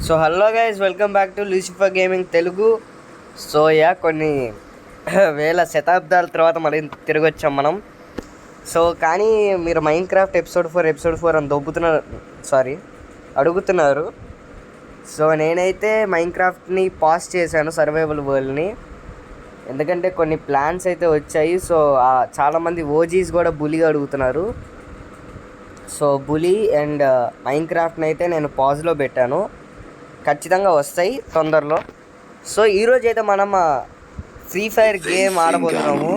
So hello guys, welcome back to Lucifer gaming Telugu. So కొన్ని వేల శతాబ్దాల తర్వాత మళ్ళీ తిరిగి వచ్చాం మనం. సో కానీ మీరు మైన్ క్రాఫ్ట్ ఎపిసోడ్ 4 అని అడుగుతున్నారు. సో నేనైతే మైన్ క్రాఫ్ట్ని పాస్ చేశాను, సర్వైవల్ వరల్డ్ని. ఎందుకంటే కొన్ని ప్లాన్స్ అయితే వచ్చాయి. సో చాలామంది ఓజీస్ కూడా బులీగా అడుగుతున్నారు. సో బులీ అండ్ మైన్ క్రాఫ్ట్ని అయితే నేను పాజ్లో పెట్టాను, ఖచ్చితంగా వస్తాయి తొందరలో. సో ఈరోజు అయితే మనం ఫ్రీ ఫైర్ గేమ్ ఆడబోతున్నాము.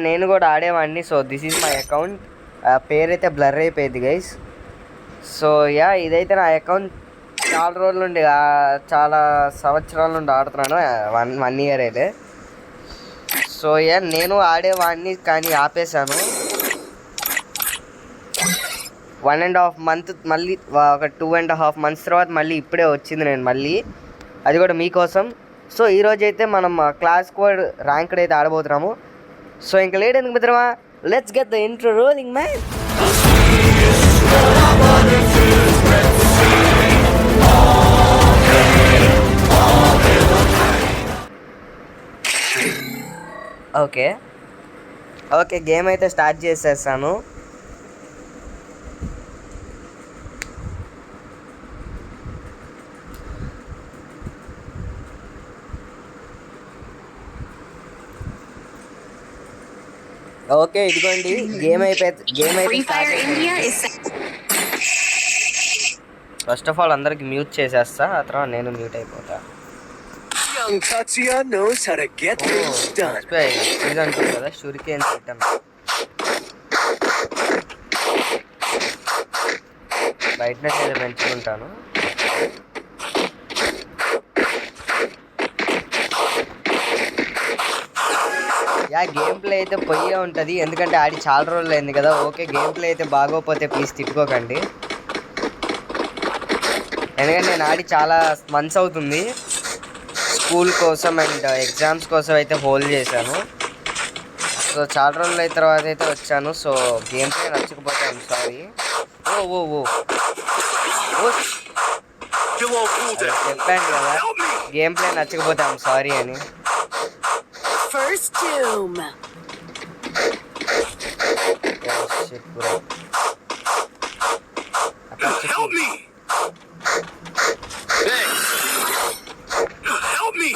నేను కూడా ఆడేవాడిని. So this is my account. పేరైతే బ్లర్ అయిపోయింది గైస్. సో ఇదైతే నా అకౌంట్. చాలా రోజుల నుండి, చాలా సంవత్సరాల నుండి ఆడుతున్నాను, వన్ ఇయర్ అయితే. సో నేను ఆడేవాడిని కానీ ఆపేశాను. 1.5 month మళ్ళీ ఒక 2.5 months తర్వాత మళ్ళీ ఇప్పుడే వచ్చింది నేను మళ్ళీ, అది కూడా మీకోసం. సో ఈరోజు అయితే మనం క్లాస్ కోడ్ ర్యాంక్డ్ అయితే ఆడబోతున్నాము. సో ఇంకా లేట్ ఎందుకు మిత్రమా, let's get the intro rolling man. Okay game అయితే స్టార్ట్ చేసేసాను. ఓకే ఇదిగోండి, గేమ్ అయితే ఫస్ట్ ఆఫ్ ఆల్ అందరికి మ్యూట్ చేసేస్తా, ఆ తర్వాత నేను మ్యూట్ అయిపోతా. అంటుంది కదా షురికేన్ సిటన్. బ్రైట్నెస్ అయితే పెంచుకుంటాను. గేమ్ ప్లే అయితే పొయ్యిగా ఉంటుంది, ఎందుకంటే ఆడి చాలా రోజులు అయింది కదా. ఓకే గేమ్ ప్లే అయితే బాగోపోతే ప్లీజ్ తిట్టుకోకండి, ఎందుకంటే నేను ఆడి చాలా మంత్స్ అవుతుంది. స్కూల్ కోసం అండ్ ఎగ్జామ్స్ కోసం అయితే హోల్డ్ చేశాను. సో చాలా రోజులు అయిన తర్వాత అయితే వచ్చాను. సో గేమ్ ప్లే నచ్చకపోతే ఐమ్ సారీ. చెప్పాను కదా గేమ్ ప్లే నచ్చకపోతే ఐమ్ సారీ అని. First doom. Shit, bro. Help me! Hey! Help me!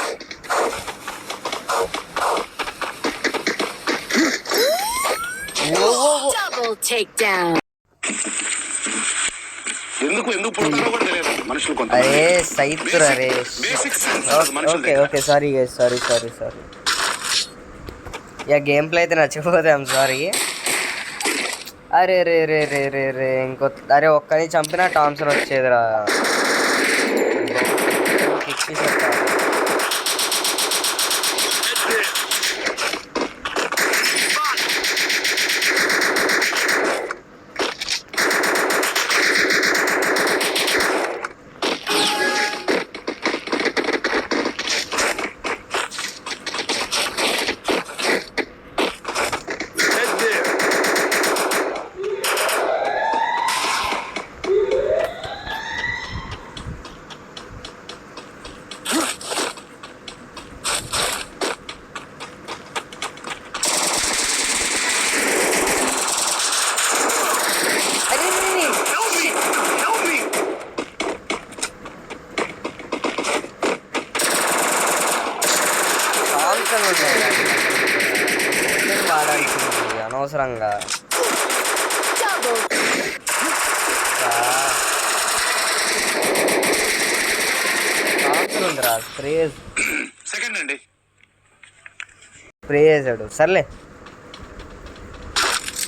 Whoa. Double takedown. అరే సైతురా రే. Okay sorry guys, sorry. Game play అయితే నచ్చకపోతే ఐమ్ సారీ. అరే రే అరే ఒక్కని చంపినా థామ్సన్ వచ్చేదిరా. అనవసరంగా స్ప్రే చేశాడు. సర్లే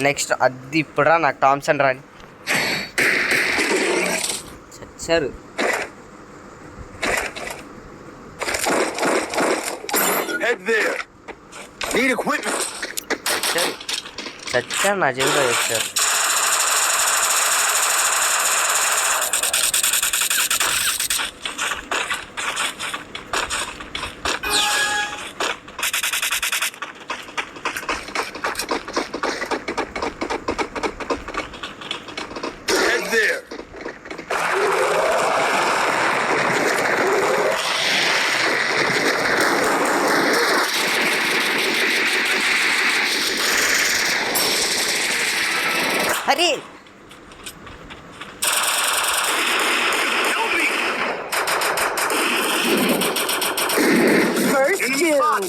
నెక్స్ట్ అది ఇప్పుడురా నాకు థామ్సన్ రాని చచ్చారు. చచ్చారు నా చెవిలో వచ్చారు. there. అరే Help me. First Enemy doom.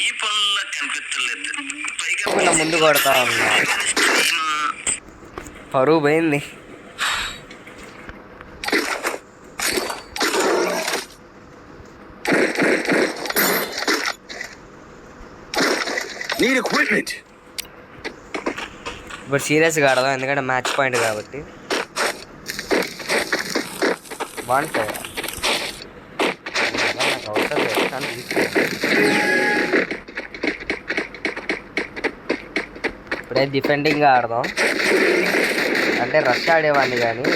ఈ పనుల్లో కనిపించలేదు. నా ముందు కొడతా ఉన్నా పరువు పోయింది. Need equipment. ఇప్పుడు సీరియస్గా ఆడదాం ఎందుకంటే మ్యాచ్ పాయింట్ కాబట్టి. బాగుంటుంది నాకు అవసరం లేదు కానీ ఇప్పుడే డిఫెండింగ్గా ఆడదాం అంటే రష్ ఆడేవాడిని కానీ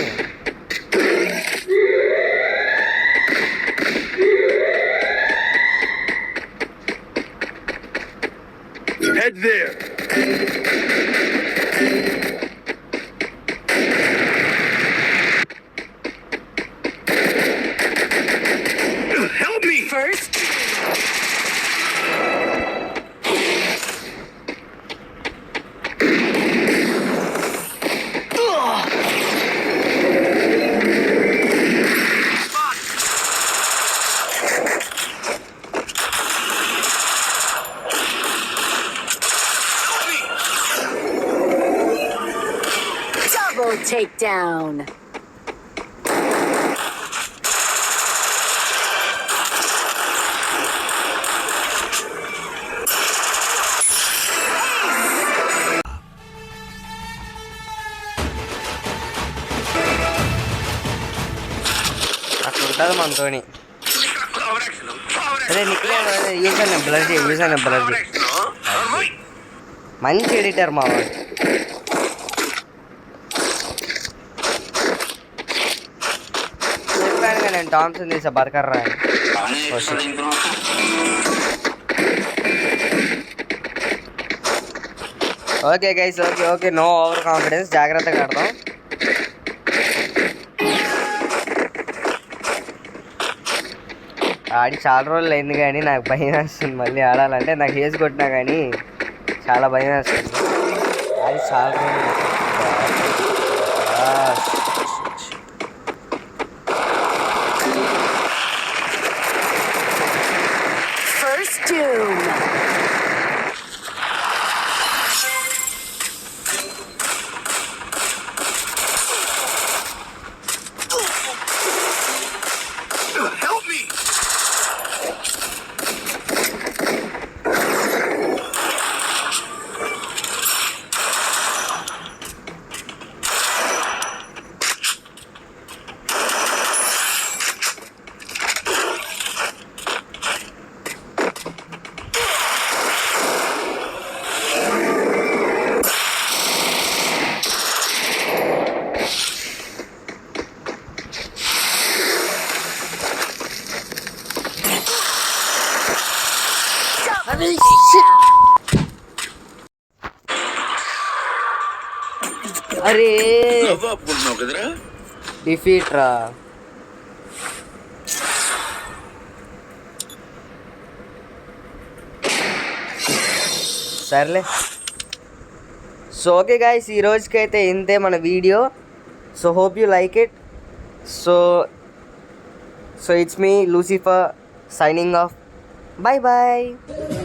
Head there. Help me. First double takedown. అట్లా ఉంటుంది మనతోని. అదే నిక్లే యూజర్ బ్లర్ మంచి ఎడిటర్ మా వాడు. చెప్పాను కదా నేను థామ్సన్ తీసా బర్కర్ రా okay guys okay no over confidence జాగ్రత్తగా ఆడదాం. ఆడి చాలా రోజులు అయింది కానీ నాకు భయం వేస్తుంది మళ్ళీ ఆడాలంటే. నాకు వేసి కొట్టినా కానీ చాలా భయం వేస్తుంది. ఆడి చాలా రోజులు First doom. Help me. అరే అప్పుకున్నావు కదరా. డిఫీట్ రా. సర్లే సో ఓకే గాయ్స్ ఈ రోజుకైతే ఇంతే మన video. So hope you like it. So it's me Lucifer signing off. Bye bye.